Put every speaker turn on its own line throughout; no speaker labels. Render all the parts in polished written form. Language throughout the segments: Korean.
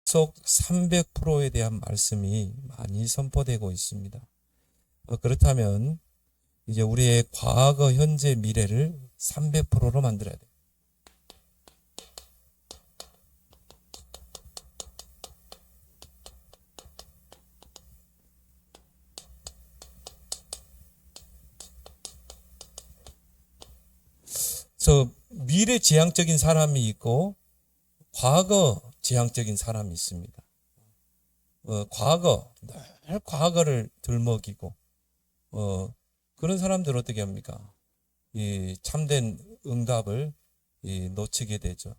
속 300%에 대한 말씀이 많이 선포되고 있습니다. 그렇다면 이제 우리의 과거, 현재, 미래를 300%로 만들어야 돼요. 그래서 미래 지향적인 사람이 있고 과거 지향적인 사람이 있습니다. 늘 과거를 들먹이고 그런 사람들은 어떻게 합니까? 이 참된 응답을 놓치게 되죠.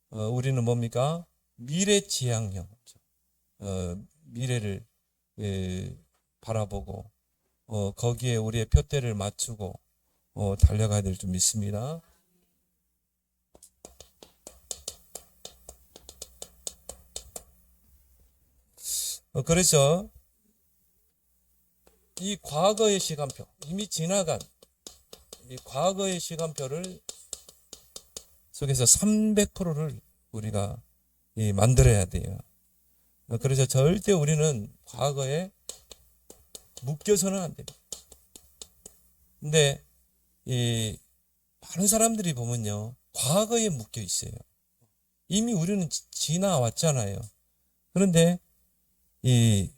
우리는 뭡니까? 미래 지향형, 미래를 바라보고 거기에 우리의 표대를 맞추고 달려가야 될 줄 믿습니다. 그래서 이 과거의 시간표, 이미 지나간 이 과거의 시간표를 속에서 300%를 우리가 만들어야 돼요. 그래서 절대 우리는 과거에 묶여서는 안 됩니다. 근데 많은 사람들이 보면요, 과거에 묶여 있어요. 이미 우리는 지나왔잖아요. 그런데 이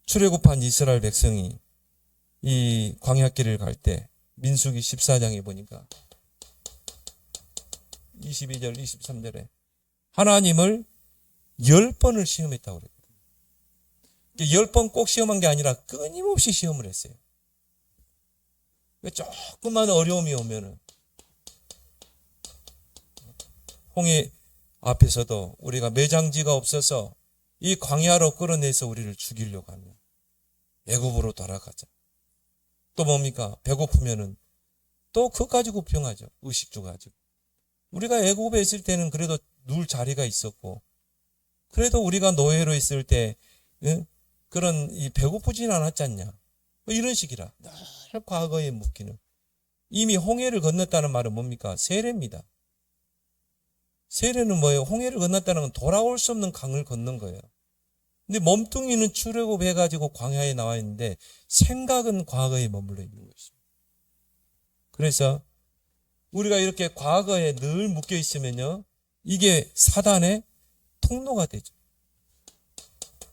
출애굽한 이스라엘 백성이 이 광야길을 갈 때 민수기 14장에 보니까 22절 23절에 하나님을 10번을 시험했다고 그래요. 10번 꼭 시험한 게 아니라 끊임없이 시험을 했어요. 조금만 어려움이 오면은 홍해 앞에서도 우리가 매장지가 없어서 이 광야로 끌어내서 우리를 죽이려고 하면 애굽으로 돌아가자. 또 뭡니까? 배고프면은 또 그거 가지고 병하죠. 의식주 가지고. 우리가 애굽에 있을 때는 그래도 누울 자리가 있었고, 그래도 우리가 노예로 있을 때 그런 배고프진 않았지 않냐. 이런 식이라 늘 과거에 묶이는. 이미 홍해를 건넜다는 말은 뭡니까? 세례입니다. 세례는 뭐예요? 홍해를 건넜다는 건 돌아올 수 없는 강을 건넌 거예요. 근데 몸뚱이는 출애굽해가지고 광야에 나와 있는데 생각은 과거에 머물러 있는 것입니다. 그래서 우리가 이렇게 과거에 늘 묶여 있으면요, 이게 사단의 통로가 되죠.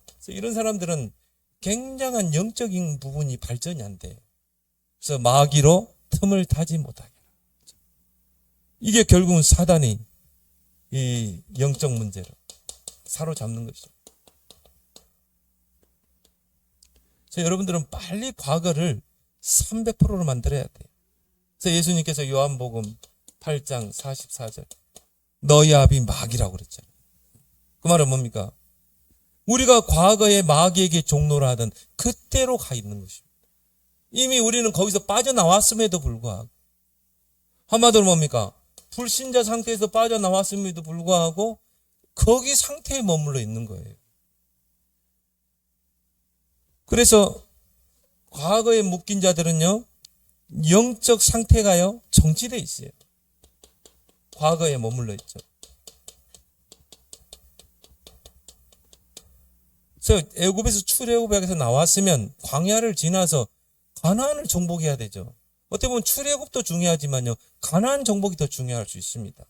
그래서 이런 사람들은 굉장한 영적인 부분이 발전이 안 돼요. 그래서 마귀로 틈을 타지 못하게. 이게 결국은 사단이 이 영적 문제로 사로잡는 것이죠. 그래서 여러분들은 빨리 과거를 300%로 만들어야 돼요. 그래서 예수님께서 요한복음 8장 44절 너희 아비 마귀라고 그랬잖아요. 그 말은 뭡니까? 우리가 과거에 마귀에게 종노를 하던 그때로 가 있는 것입니다. 이미 우리는 거기서 빠져나왔음에도 불구하고, 한마디로 뭡니까? 불신자 상태에서 빠져나왔음에도 불구하고 거기 상태에 머물러 있는 거예요. 그래서 과거에 묶인 자들은요, 영적 상태가요, 정지되어 있어요. 과거에 머물러 있죠. 그래서 애굽에서 출애굽에서 나왔으면 광야를 지나서 가나안을 정복해야 되죠. 어떻게 보면 출애굽도 중요하지만요, 가나안 정복이 더 중요할 수 있습니다.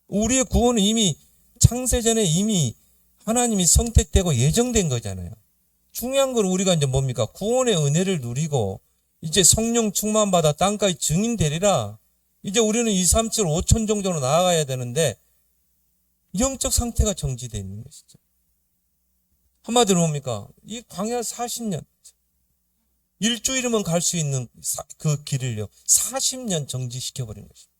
우리의 구원은 이미 창세전에 이미 하나님이 선택되고 예정된 거잖아요. 중요한 건 우리가 이제 뭡니까? 구원의 은혜를 누리고 이제 성령 충만받아 땅까지 증인 되리라. 이제 우리는 2, 3, 7, 5천 정도로 나아가야 되는데 영적 상태가 정지되어 있는 것이죠. 한마디로 뭡니까? 이 광야 40년, 일주일이면 갈 수 있는 그 길을요, 40년 정지시켜버린 것입니다.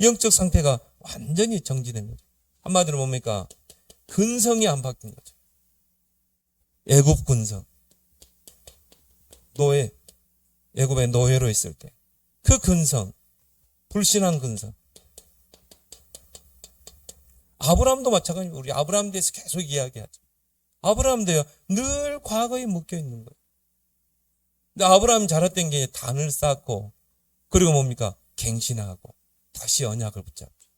영적 상태가 완전히 정지된 거죠. 한마디로 뭡니까? 근성이 안 바뀐 거죠. 애굽 근성. 노예, 애굽의 노예로 있을 때 그 근성, 불신한 근성. 아브라함도 마찬가지입니다. 우리 아브라함에 대해서 계속 이야기하죠. 아브라함도요, 늘 과거에 묶여 있는 거예요. 근데 아브라함이 잘했던 게 단을 쌓고, 그리고 뭡니까? 갱신하고 다시 언약을 붙잡죠.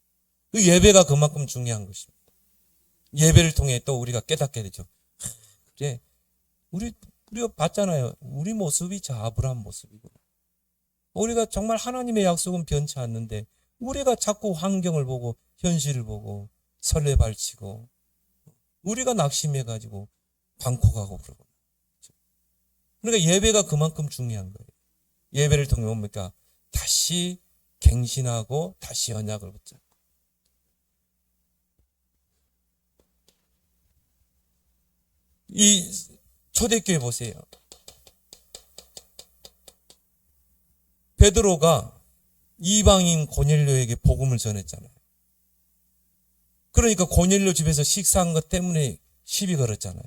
그 예배가 그만큼 중요한 것입니다. 예배를 통해 또 우리가 깨닫게 되죠. 그래, 우리가 봤잖아요. 우리 모습이 저 아브라함 모습이구나. 우리가 정말 하나님의 약속은 변치 않는데 우리가 자꾸 환경을 보고 현실을 보고 설레발치고 우리가 낙심해가지고 방콕하고 그러고. 그러니까 예배가 그만큼 중요한 거예요. 예배를 통해 뭡니까? 다시 갱신하고 다시 언약을 붙잡고. 이 초대교회 보세요. 베드로가 이방인 고넬료에게 복음을 전했잖아요. 그러니까 고넬료 집에서 식사한 것 때문에 시비 걸었잖아요.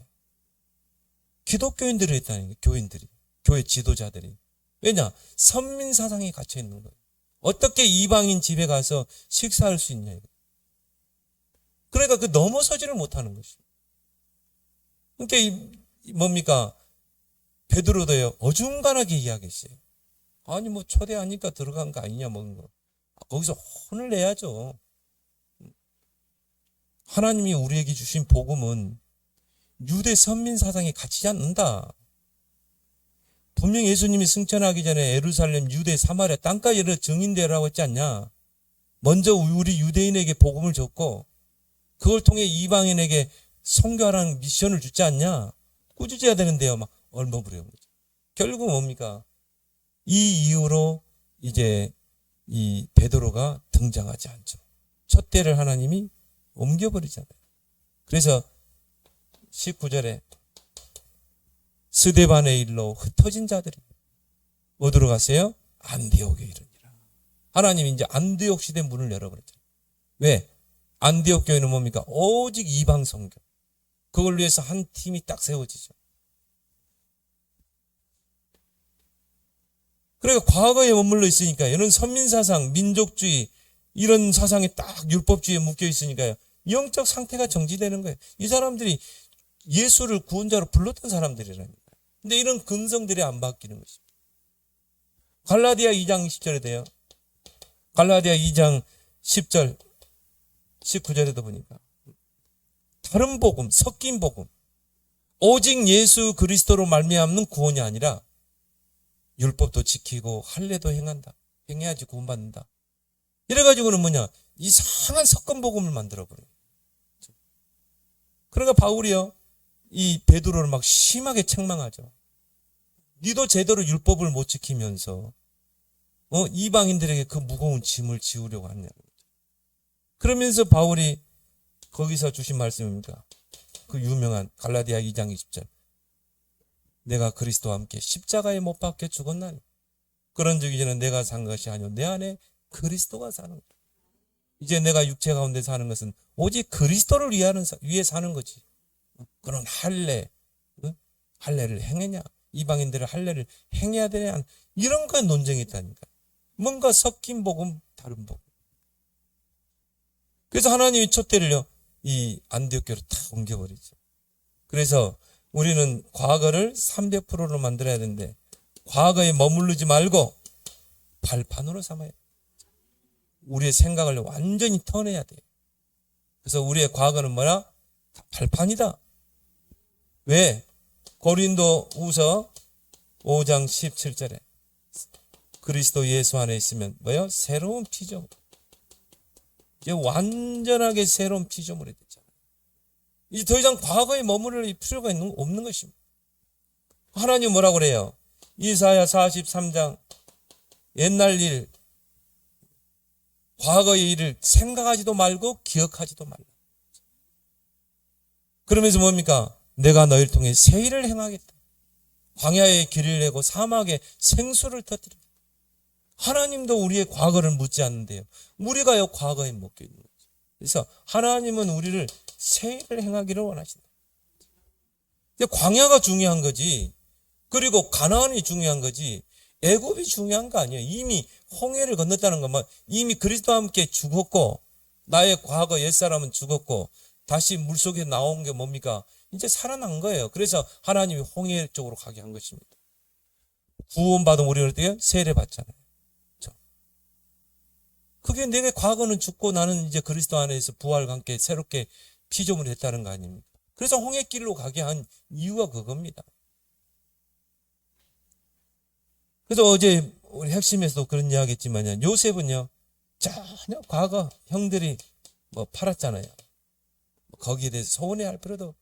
기독교인들이 했다니까, 교인들이, 교회 지도자들이. 왜냐? 선민사상이 갇혀 있는 거예요. 어떻게 이방인 집에 가서 식사할 수 있냐, 이거. 그러니까 그 넘어서지를 못하는 것이죠. 그러니까 뭡니까? 베드로도요, 어중간하게 이야기했어요. 아니, 뭐, 초대하니까 들어간 거 아니냐, 먹은 거. 거기서 혼을 내야죠. 하나님이 우리에게 주신 복음은 유대 선민 사상에 갇히지 않는다. 분명 예수님이 승천하기 전에 예루살렘, 유대, 사마리아 땅까지 이르러 증인되라고 했지 않냐. 먼저 우리 유대인에게 복음을 줬고 그걸 통해 이방인에게 선교하라는 미션을 주지 않냐. 꾸짖어야 되는데요. 막 얼버무려요. 결국 뭡니까? 이 이후로 이제 이 베드로가 등장하지 않죠. 촛대를 하나님이 옮겨버리잖아요. 그래서 19절에 스데반의 일로 흩어진 자들이 어디로 갔어요? 안디옥에 이르니라. 하나님이 이제 안디옥 시대 문을 열어버렸잖아요. 왜? 안디옥 교회는 뭡니까? 오직 이방 선교. 그걸 위해서 한 팀이 딱 세워지죠. 그러니까 과거에 머물러 있으니까 이런 선민사상, 민족주의 이런 사상이 딱 율법주의에 묶여 있으니까요. 영적 상태가 정지되는 거예요. 이 사람들이 예수를 구원자로 불렀던 사람들이라니까. 근데 이런 근성들이 안 바뀌는 것입니다. 갈라디아 2장 10절에 돼요. 갈라디아 2장 10절, 19절에도 보니까 다른 복음, 섞인 복음, 오직 예수 그리스도로 말미암는 구원이 아니라 율법도 지키고 할례도 행한다. 행해야지 구원받는다. 이래가지고는 뭐냐? 이상한 섞은 복음을 만들어버려요. 그러니까 바울이요, 이 베드로를 막 심하게 책망하죠. 니도 제대로 율법을 못 지키면서 이방인들에게 그 무거운 짐을 지우려고 하느냐고. 그러면서 바울이 거기서 주신 말씀입니까? 그 유명한 갈라디아 2장 20절. 내가 그리스도와 함께 십자가에 못 박혀 죽었나니 그런 적 이제는 내가 산 것이 아니오 내 안에 그리스도가 사는 거야. 이제 내가 육체 가운데 사는 것은 오직 그리스도를 위해 사는 거지. 그런 할례를 행하냐, 이방인들의 할례를 행해야 되냐, 이런 거 논쟁이 있다니까. 뭔가 섞인 복음, 다른 복음. 그래서 하나님이 촛대를요, 이 안디옥 교회로 탁 옮겨버리죠. 그래서 우리는 과거를 300%로 만들어야 되는데 과거에 머무르지 말고 발판으로 삼아야 돼. 우리의 생각을 완전히 턴해야 돼. 그래서 우리의 과거는 뭐야? 발판이다. 왜? 고린도후서 5장 17절에 그리스도 예수 안에 있으면 뭐요? 새로운 피조물. 이제 완전하게 새로운 피조물이 됐잖아요. 이제 더 이상 과거에 머무를 필요가 없는 것입니다. 하나님 뭐라고 그래요? 이사야 43장 옛날 일, 과거의 일을 생각하지도 말고 기억하지도 말라. 그러면서 뭡니까? 내가 너희를 통해 새 일을 행하겠다. 광야에 길을 내고 사막에 생수를 터뜨리겠다. 하나님도 우리의 과거를 묻지 않는데요. 우리가요 과거에 묶여 있는 거죠. 그래서 하나님은 우리를 새 일을 행하기를 원하신다. 광야가 중요한 거지. 그리고 가나안이 중요한 거지. 애굽이 중요한 거 아니에요. 이미 홍해를 건넜다는 건 이미 그리스도와 함께 죽었고 나의 과거 옛사람은 죽었고 다시 물속에 나온 게 뭡니까? 이제 살아난 거예요. 그래서 하나님이 홍해 쪽으로 가게 한 것입니다. 구원받은 우리를 어떻게 세례 받잖아요. 그게 내게 과거는 죽고 나는 이제 그리스도 안에서 부활과 함께 새롭게 피조물이 했다는 거 아닙니까? 그래서 홍해길로 가게 한 이유가 그겁니다. 그래서 어제 우리 핵심에서도 그런 이야기 했지만요. 요셉은요, 전혀 과거 형들이 뭐 팔았잖아요. 거기에 대해서 서운해할 필요도.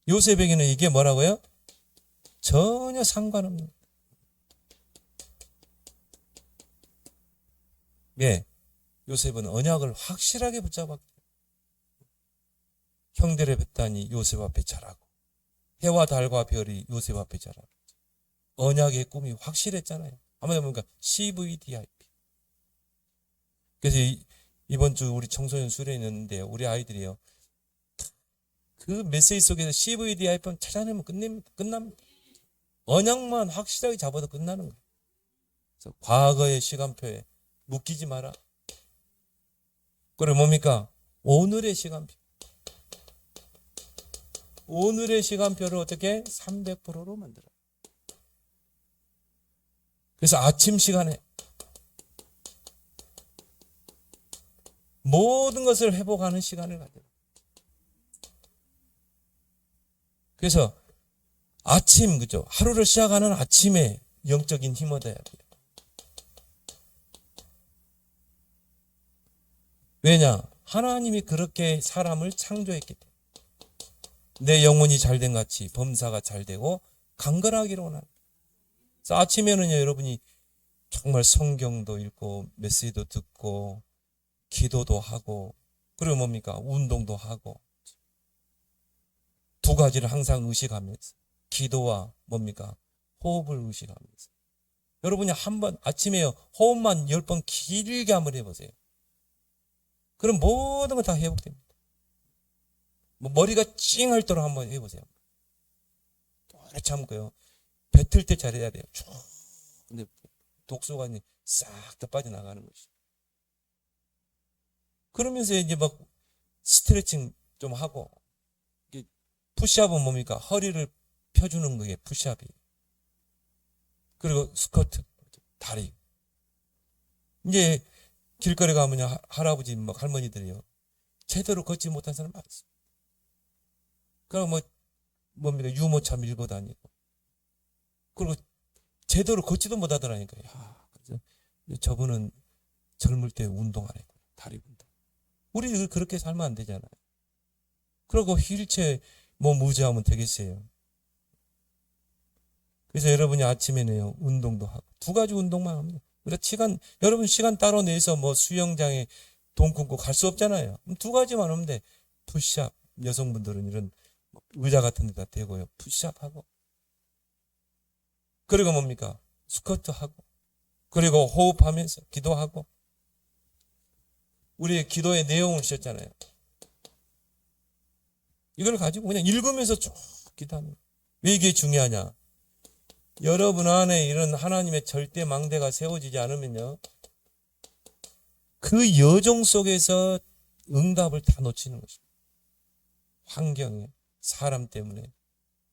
요셉에게는 이게 뭐라고요? 전혀 상관없는. 예, 요셉은 언약을 확실하게 붙잡았기 때문에 형들의 뱃단이 요셉 앞에 자라고 해와 달과 별이 요셉 앞에 자라고 언약의 꿈이 확실했잖아요. 아마 보니까 CVDIP. 그래서 이번 주 우리 청소년 수련회 있는데요. 우리 아이들이요. 그 메시지 속에서 CVDIP만 찾아내면 끝납니다. 언약만 확실하게 잡아도 끝나는 거예요. 그래서 과거의 시간표에 묶이지 마라. 그래 뭡니까? 오늘의 시간표. 오늘의 시간표를 어떻게 300%로 만들어요. 그래서 아침 시간에 모든 것을 회복하는 시간을 가져요. 그래서 아침, 그죠? 하루를 시작하는 아침에 영적인 힘 얻어야 돼요. 왜냐? 하나님이 그렇게 사람을 창조했기 때문에. 내 영혼이 잘된 같이 범사가 잘되고 강건하기를 원합니다. 그래서 아침에는요, 여러분이 정말 성경도 읽고 메시지도 듣고 기도도 하고 그리고 뭡니까? 운동도 하고 두 가지를 항상 의식하면서 기도와 뭡니까? 호흡을 의식하면서 여러분이 한번 아침에요 호흡만 10번 길게 한번 해보세요. 그럼 모든 건 다 회복됩니다. 뭐 머리가 찡할 도록 한번 해보세요. 오래 참고요. 뱉을 때 잘해야 돼요. 쭉. 근데 독소가 싹 다 빠져나가는 것이죠. 그러면서 이제 막 스트레칭 좀 하고 푸시업은 뭡니까? 허리를 펴주는 거에 푸시업이. 그리고 스쿼트, 다리. 이제 길거리 가면 할아버지, 막 할머니들이요. 제대로 걷지 못한 사람 많습니다. 그럼 뭡니까? 유모차 밀고 다니고. 그리고 제대로 걷지도 못하더라니까요. 그래서 저분은 젊을 때 운동 안 했고, 다리 운동. 우리 그렇게 살면 안 되잖아요. 그리고 휠체어 무지하면 되겠어요. 그래서 여러분이 아침에는요, 운동도 하고, 두 가지 운동만 합니다. 여러분 시간 따로 내서 수영장에 돈 끊고 갈 수 없잖아요. 두 가지만 하면 돼. 푸시업, 여성분들은 이런 의자 같은 데다 대고요. 푸시업 하고. 그리고 뭡니까? 스쿼트 하고. 그리고 호흡하면서 기도하고. 우리의 기도의 내용을 쓰셨잖아요. 이걸 가지고 그냥 읽으면서 쭉 기도합니다. 왜 이게 중요하냐? 여러분 안에 이런 하나님의 절대 망대가 세워지지 않으면요. 그 여정 속에서 응답을 다 놓치는 것입니다. 환경에, 사람 때문에,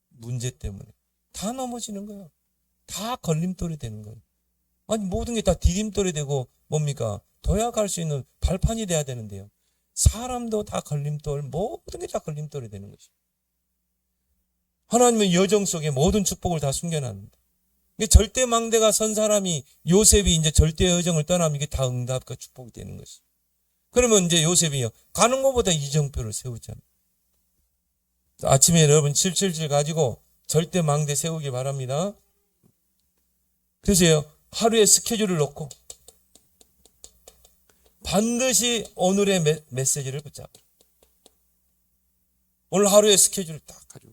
문제 때문에 다 넘어지는 거예요. 다 걸림돌이 되는 거예요. 아니 모든 게 다 디딤돌이 되고 뭡니까? 도약할 수 있는 발판이 돼야 되는데요. 사람도 다 걸림돌, 모든 게 다 걸림돌이 되는 것입니다. 하나님의 여정 속에 모든 축복을 다 숨겨놨는데 절대 망대가 선 사람이 요셉이 이제 절대 여정을 떠나면 이게 다 응답과 축복이 되는 것이죠. 그러면 이제 요셉이요 가는 것보다 이정표를 세우잖아요. 아침에 여러분 777 가지고 절대 망대 세우기 바랍니다. 그래서요 하루에 스케줄을 놓고 반드시 오늘의 메시지를 붙잡아. 오늘 하루의 스케줄을 딱 가지고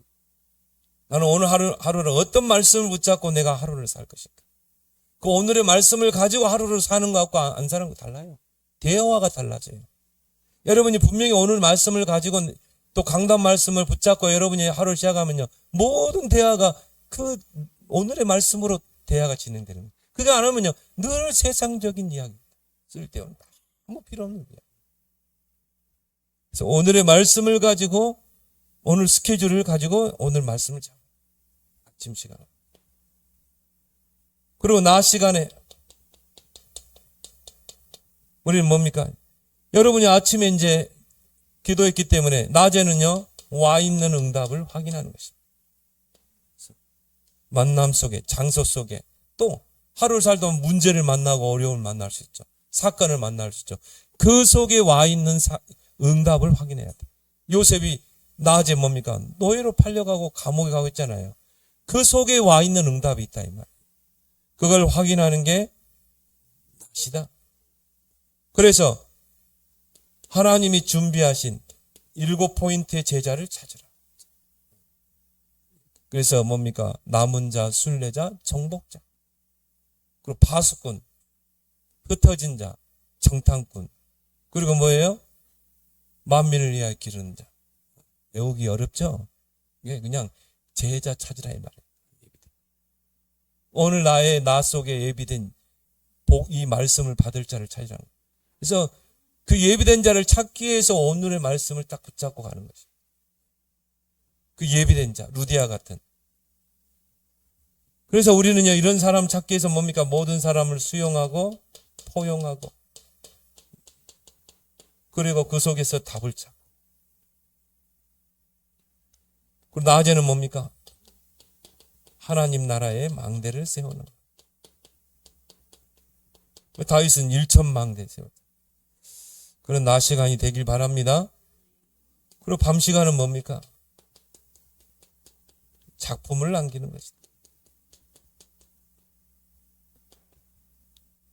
나는 오늘 하루를 어떤 말씀을 붙잡고 내가 하루를 살 것인가. 그 오늘의 말씀을 가지고 하루를 사는 것과 안 사는 거 달라요. 대화가 달라져요. 여러분이 분명히 오늘 말씀을 가지고 또 강단 말씀을 붙잡고 여러분이 하루를 시작하면요. 모든 대화가 그 오늘의 말씀으로 대화가 진행되는 거예요. 그게 안 하면요. 늘 세상적인 이야기. 쓸데없는 아무 필요 없는 이야기. 그래서 오늘의 말씀을 가지고 오늘 스케줄을 가지고 오늘 말씀을 잡아요. 아침 시간에. 그리고 낮 시간에 우리는 뭡니까? 여러분이 아침에 이제 기도했기 때문에 낮에는요, 와 있는 응답을 확인하는 것입니다. 만남 속에, 장소 속에, 또 하루를 살다 보면 문제를 만나고 어려움을 만날 수 있죠. 사건을 만날 수 있죠. 그 속에 와 있는 응답을 확인해야 돼요. 요셉이 낮에 뭡니까? 노예로 팔려가고 감옥에 가고 있잖아요. 그 속에 와 있는 응답이 있다 이 말이에요. 그걸 확인하는 게 낮이다. 그래서 하나님이 준비하신 7포인트의 제자를 찾으라. 그래서 뭡니까? 남은 자, 순례자, 정복자. 그리고 파수꾼, 흩어진 자, 정탐꾼. 그리고 뭐예요? 만민을 위하여 기르는 자. 외우기 어렵죠? 이게 그냥 제자 찾으라 이 말이에요. 오늘 나 속에 예비된 이 말씀을 받을 자를 찾으라는 거예요. 그래서 그 예비된 자를 찾기 위해서 오늘의 말씀을 딱 붙잡고 가는 것이에요. 그 예비된 자, 루디아 같은. 그래서 우리는요, 이런 사람 찾기 위해서 뭡니까? 모든 사람을 수용하고 포용하고 그리고 그 속에서 답을 찾고. 그리고 낮에는 뭡니까? 하나님 나라의 망대를 세우는 거예요. 다윗은 1,000망대 세웠다. 그런 낮 시간이 되길 바랍니다. 그리고 밤 시간은 뭡니까? 작품을 남기는 것이다.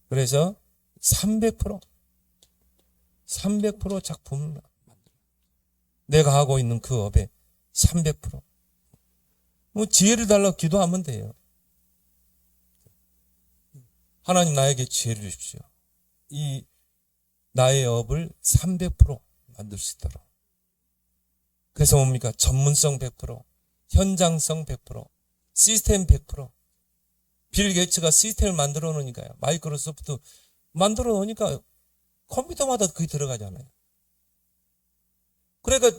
그래서 300% 작품을 만들어. 내가 하고 있는 그 업에 300%. 뭐 지혜를 달라고 기도하면 돼요. 하나님 나에게 지혜를 주십시오. 이 나의 업을 300% 만들 수 있도록. 그래서 뭡니까? 전문성 100%, 현장성 100%, 시스템 100%. 빌 게이츠가 시스템을 만들어 놓으니까요. 마이크로소프트 만들어 놓으니까 컴퓨터마다 그게 들어가잖아요. 그러니까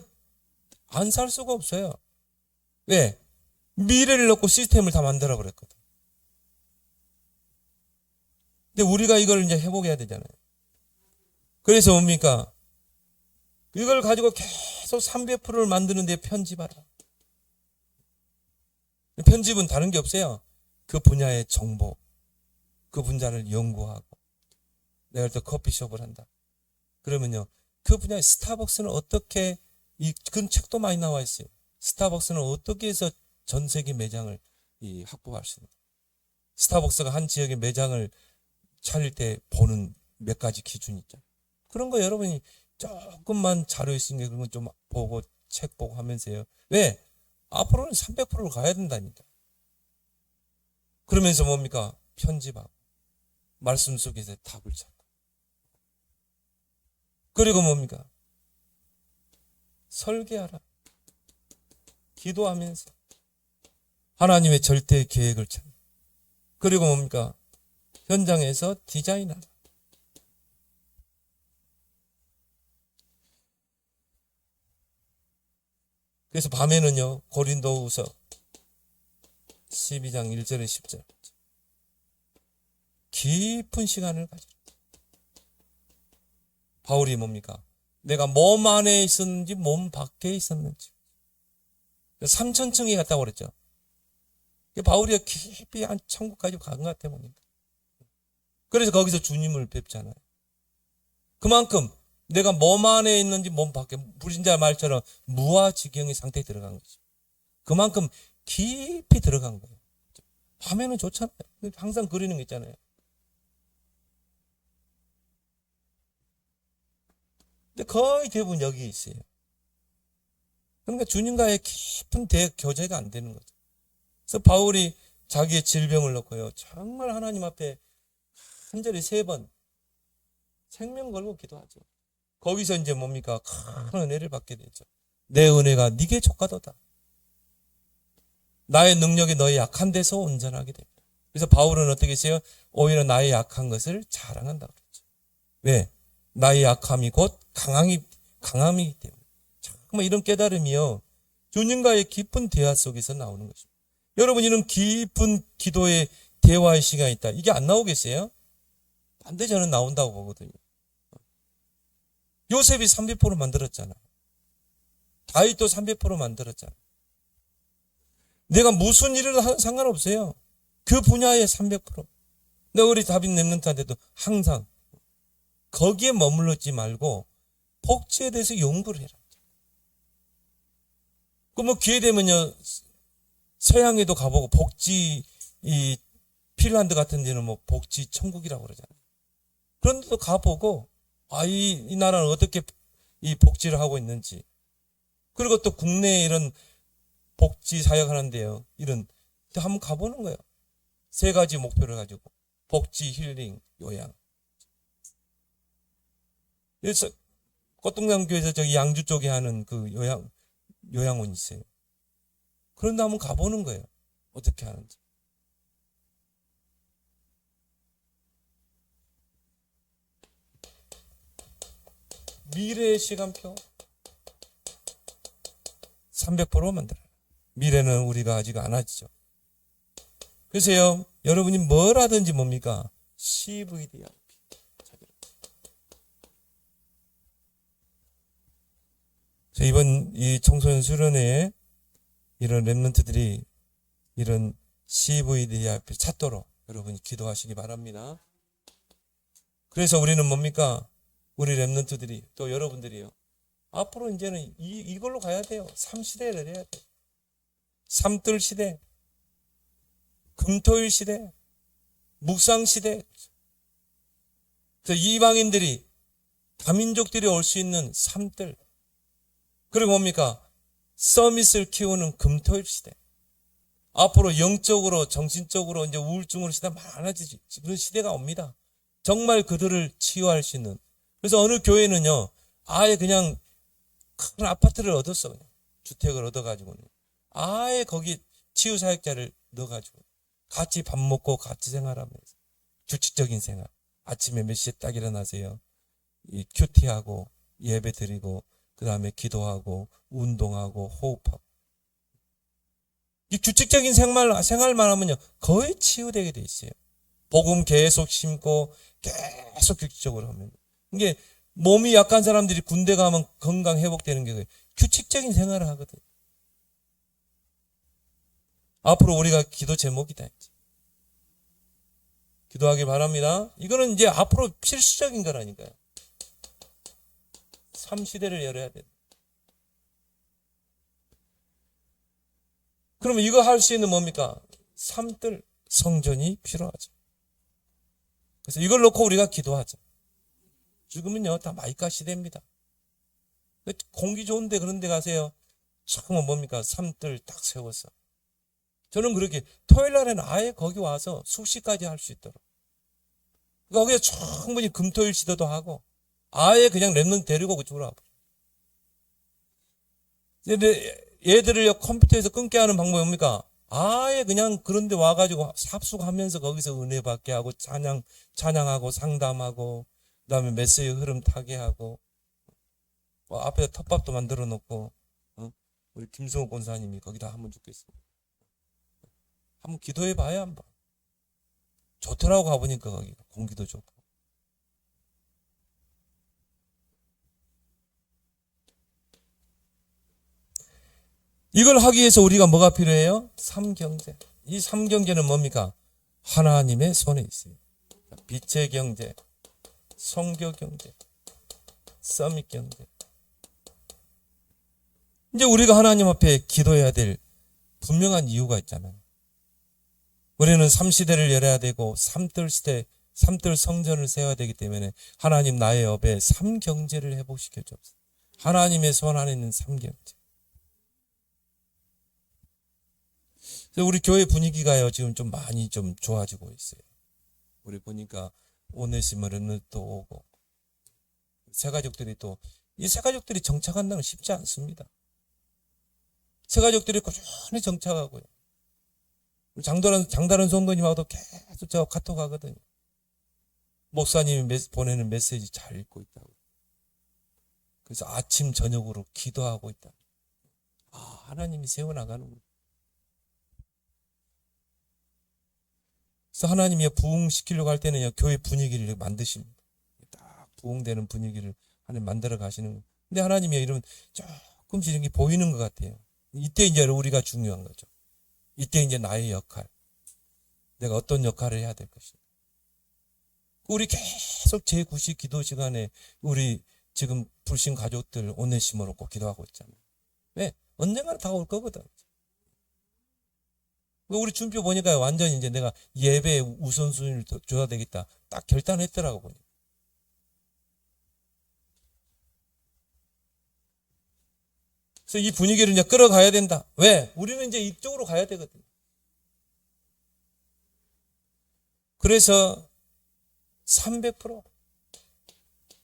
안 살 수가 없어요. 왜? 미래를 넣고 시스템을 다 만들어 버렸거든. 근데 우리가 이걸 이제 회복해야 되잖아요. 그래서 뭡니까? 이걸 가지고 계속 300%를 만드는데 편집하라. 편집은 다른 게 없어요. 그 분야의 정보, 그 분야를 연구하고, 내가 또 커피숍을 한다. 그러면요, 그 분야의 스타벅스는 어떻게, 그런 책도 많이 나와 있어요. 스타벅스는 어떻게 해서 전 세계 매장을 확보할 수 있는가. 스타벅스가 한 지역의 매장을 차릴 때 보는 몇 가지 기준이 있죠. 그런 거 여러분이 조금만 자료 있으니까 그런 거 좀 보고 책 보고 하면서요. 왜? 앞으로는 300%를 가야 된다니까. 그러면서 뭡니까? 편집하고 말씀 속에서 답을 찾고. 그리고 뭡니까? 설계하라. 기도하면서 하나님의 절대 계획을 찾고. 그리고 뭡니까? 현장에서 디자인하라. 그래서 밤에는요, 고린도후서 12장 1절에 10절 깊은 시간을 가지라. 바울이 뭡니까? 내가 몸 안에 있었는지 몸 밖에 있었는지 3000층에 갔다고 그랬죠. 바울이 깊이 한 천국까지 간 것 같아 보니까. 그래서 거기서 주님을 뵙잖아요. 그만큼 내가 몸 안에 있는지 몸 밖에, 불신자 말처럼 무아지경의 상태에 들어간 거지. 그만큼 깊이 들어간 거예요. 밤에는 좋잖아요. 항상 그리는 거 있잖아요. 근데 거의 대부분 여기 있어요. 그러니까 주님과의 깊은 교제가 안 되는 거죠. 그래서 바울이 자기의 질병을 놓고요, 정말 하나님 앞에 한 절에 3번 생명 걸고 기도하죠. 거기서 이제 뭡니까? 큰 은혜를 받게 되죠. 내 은혜가 네게 족하도다. 나의 능력이 너의 약한 데서 온전하게 됩니다. 그래서 바울은 어떻게 했어요? 오히려 나의 약한 것을 자랑한다고 그랬죠. 왜? 나의 약함이 곧 강함이기 때문에. 정말 이런 깨달음이요, 주님과의 깊은 대화 속에서 나오는 것입니다. 여러분, 이런 깊은 기도의 대화의 시간이 있다. 이게 안 나오겠어요? 반드시 저는 나온다고 보거든요. 요셉이 300% 만들었잖아. 다윗도 300% 만들었잖아. 내가 무슨 일을 하든 상관없어요. 그 분야에 300%. 내가 우리 다빈 랩런트한테도 항상 거기에 머물렀지 말고 복지에 대해서 연구를 해라. 그 뭐 기회 되면요 서양에도 가보고 복지 이 핀란드 같은 데는 뭐 복지 천국이라고 그러잖아요. 그런 데도 가보고 이 나라는 어떻게 이 복지를 하고 있는지, 그리고 또 국내에 이런 복지 사역하는데요 이런 데 한번 가보는 거예요. 3가지 목표를 가지고 복지, 힐링, 요양. 그래서 꽃동산 교회에서 저기 양주 쪽에 하는 그 요양원 있어요. 그런데 한번 가보는 거예요. 어떻게 하는지. 미래의 시간표 300% 만들어요. 미래는 우리가 아직 안 하죠. 그래서요 여러분이 뭘 하든지 뭡니까? CVDRP. 이번 이 청소년 수련회에 이런 랩런트들이 이런 CVDRP 찾도록 여러분이 기도하시기 바랍니다. 그래서 우리는 뭡니까? 우리 랩런트들이 또 여러분들이요. 앞으로 이제는 이걸로 가야 돼요. 3시대를 해야 돼요. 3뜰 시대, 금토일 시대, 묵상 시대. 그래서 이방인들이 다민족들이 올 수 있는 3뜰. 그리고 뭡니까? 서밋을 키우는 금토일 시대. 앞으로 영적으로 정신적으로 이제 우울증으로 시대가 많아지지. 그런 시대가 옵니다. 정말 그들을 치유할 수 있는. 그래서 어느 교회는요 아예 그냥 큰 아파트를 얻었어. 그냥 주택을 얻어가지고는 아예 거기 치유사역자를 넣어가지고 같이 밥 먹고 같이 생활하면서 규칙적인 생활. 아침에 몇 시에 딱 일어나세요. 이 큐티하고 예배 드리고 그 다음에 기도하고 운동하고 호흡하고. 이 규칙적인 생활만 하면요 거의 치유되게 돼 있어요. 복음 계속 심고 계속 규칙적으로 하면. 이게 몸이 약한 사람들이 군대 가면 건강 회복되는 게 규칙적인 생활을 하거든요. 앞으로 우리가 기도 제목이다. 기도하길 바랍니다. 이거는 이제 앞으로 필수적인 거라니까요. 3시대를 열어야 돼. 그러면 이거 할 수 있는 뭡니까? 3뜰 성전이 필요하죠. 그래서 이걸 놓고 우리가 기도하죠. 지금은요 다 마이카 시대입니다. 공기 좋은데 그런 데 가세요. 처음은 뭡니까? 3뜰 딱 세워서. 저는 그렇게 토요일 날에는 아예 거기 와서 숙식까지 할 수 있도록. 거기에 충분히 금토일 시도도 하고 아예 그냥 랩런트 데리고 그쪽으로 와버려. 얘들을 컴퓨터에서 끊게 하는 방법이 뭡니까? 아예 그냥 그런 데 와가지고 합숙하면서 거기서 은혜 받게 하고 찬양하고 상담하고 그 다음에 메시지 흐름 타게 하고 앞에다 텃밥도 만들어 놓고 우리 김성호 권사님이 거기다 한번 죽겠습니다. 한번 기도해 봐야 한번. 좋더라고 가보니까 거기가 공기도 좋고. 이걸 하기 위해서 우리가 뭐가 필요해요? 3경제. 이 3경제는 뭡니까? 하나님의 손에 있어요. 빛의 경제, 성교 경제, 서밋 경제. 이제 우리가 하나님 앞에 기도해야 될 분명한 이유가 있잖아요. 우리는 3시대를 열어야 되고 3뜰 시대, 3뜰 성전을 세워야 되기 때문에 하나님 나의 업에 3경제를 회복시켜 주옵소서. 하나님의 손 안에 있는 3경제. 우리 교회 분위기가요 지금 좀 많이 좀 좋아지고 있어요. 우리 보니까 오네시모는 또 오고 새가족들이 또 이 새가족들이 정착한다는 건 쉽지 않습니다. 새가족들이 꾸준히 정착하고요. 장다른 성도님하고도 계속 저 카톡 하거든요. 목사님이 보내는 메시지 잘 읽고 있다고. 그래서 아침 저녁으로 기도하고 있다. 하나님이 세워나가는구나. 그래서 하나님이 부흥시키려고 할 때는 교회 분위기를 만드십니다. 딱 부흥되는 분위기를 하나님 만들어 가시는 거예요. 근데 하나님이 이러면 조금씩 이렇게 보이는 것 같아요. 이때 이제 우리가 중요한 거죠. 이때 이제 나의 역할. 내가 어떤 역할을 해야 될 것인가. 우리 계속 제9시 기도 시간에 우리 지금 불신 가족들 오네시모로 꼭 기도하고 있잖아요. 왜? 언젠가는 다 올 거거든. 우리 준표 보니까 완전히 이제 내가 예배에 우선순위를 줘야 되겠다. 딱 결단했더라고 보니까. 그래서 이 분위기를 이제 끌어가야 된다. 왜? 우리는 이제 이쪽으로 가야 되거든. 그래서 300%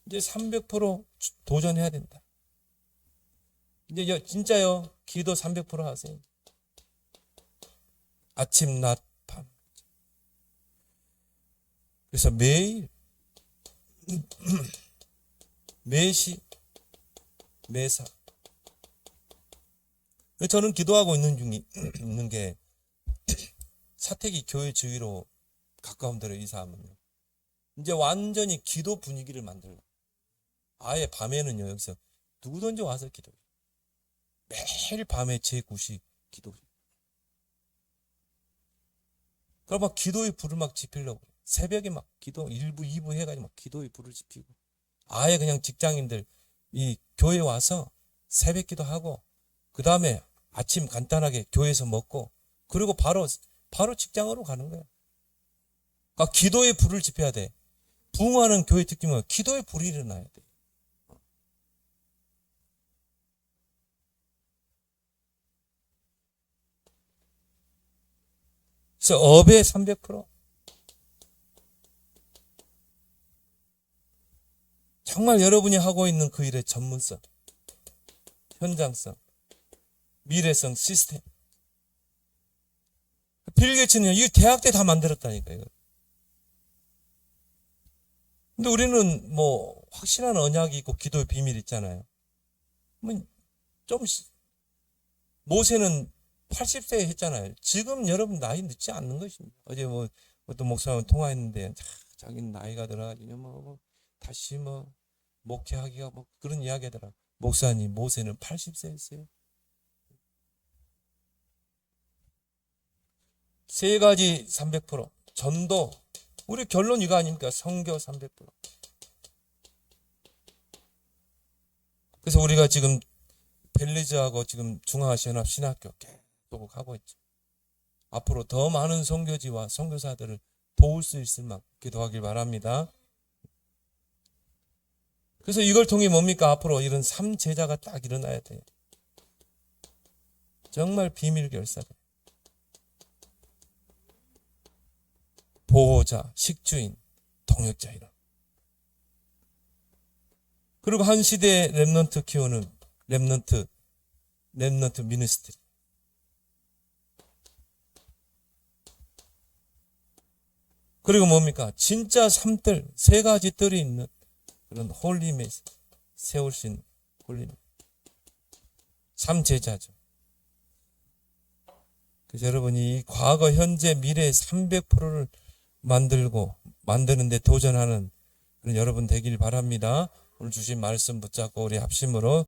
이제 300% 도전해야 된다. 이제 진짜요. 기도 300% 하세요. 아침, 낮, 밤. 그래서 매일 매시 매사 저는 기도하고 있는 게 사택이 교회 주위로 가까운 데로 이사하면요. 이제 완전히 기도 분위기를 만들고 아예 밤에는요 여기서 누구든지 와서 기도해요. 매일 밤에 제9시 기도. 그럼 막 기도의 불을 막 지피려고 새벽에 막 기도 1부 2부 해가지고 막 기도의 불을 지피고 아예 그냥 직장인들 이 교회 와서 새벽 기도하고 그 다음에 아침 간단하게 교회에서 먹고 그리고 바로 직장으로 가는 거예요. 그러니까 기도의 불을 지펴야 돼. 부흥하는 교회 특징은 기도의 불이 일어나야 돼. 그래서 업의 300% 정말 여러분이 하고 있는 그 일의 전문성, 현장성, 미래성, 시스템. 빌 게이츠는 이 대학 때 다 만들었다니까 이거. 근데 우리는 뭐 확실한 언약이 있고 기도의 비밀이 있잖아요. 좀 모세는 80세에 했잖아요. 지금 여러분 나이 늦지 않는 것입니다. 어제 뭐 어떤 목사님 통화했는데 자기는 나이가 들어가지고 뭐 다시 뭐 목회하기가 뭐 그런 이야기 하더라. 목사님 모세는 80세였어요. 세 가지 300% 전도. 우리 결론 이거 아닙니까? 선교 300%. 그래서 우리가 지금 벨리즈하고 지금 중앙아시아연합 신학교 계속 하고 있죠. 앞으로 더 많은 선교지와 선교사들을 도울 수 있을 만큼 기도하길 바랍니다. 그래서 이걸 통해 뭡니까? 앞으로 이런 3제자가 딱 일어나야 돼요. 정말 비밀 결사들. 보호자, 식주인, 동역자 이런. 그리고 한 시대의 렘넌트 키우는 렘넌트 미니스트리. 그리고 뭡니까? 진짜 3뜰, 세 가지 뜰이 있는 그런 홀리메스 세울 수 있는 홀리메스. 3제자죠. 그래서 여러분이 이 과거, 현재, 미래의 300%를 만드는 데 도전하는 그런 여러분 되길 바랍니다. 오늘 주신 말씀 붙잡고 우리 합심으로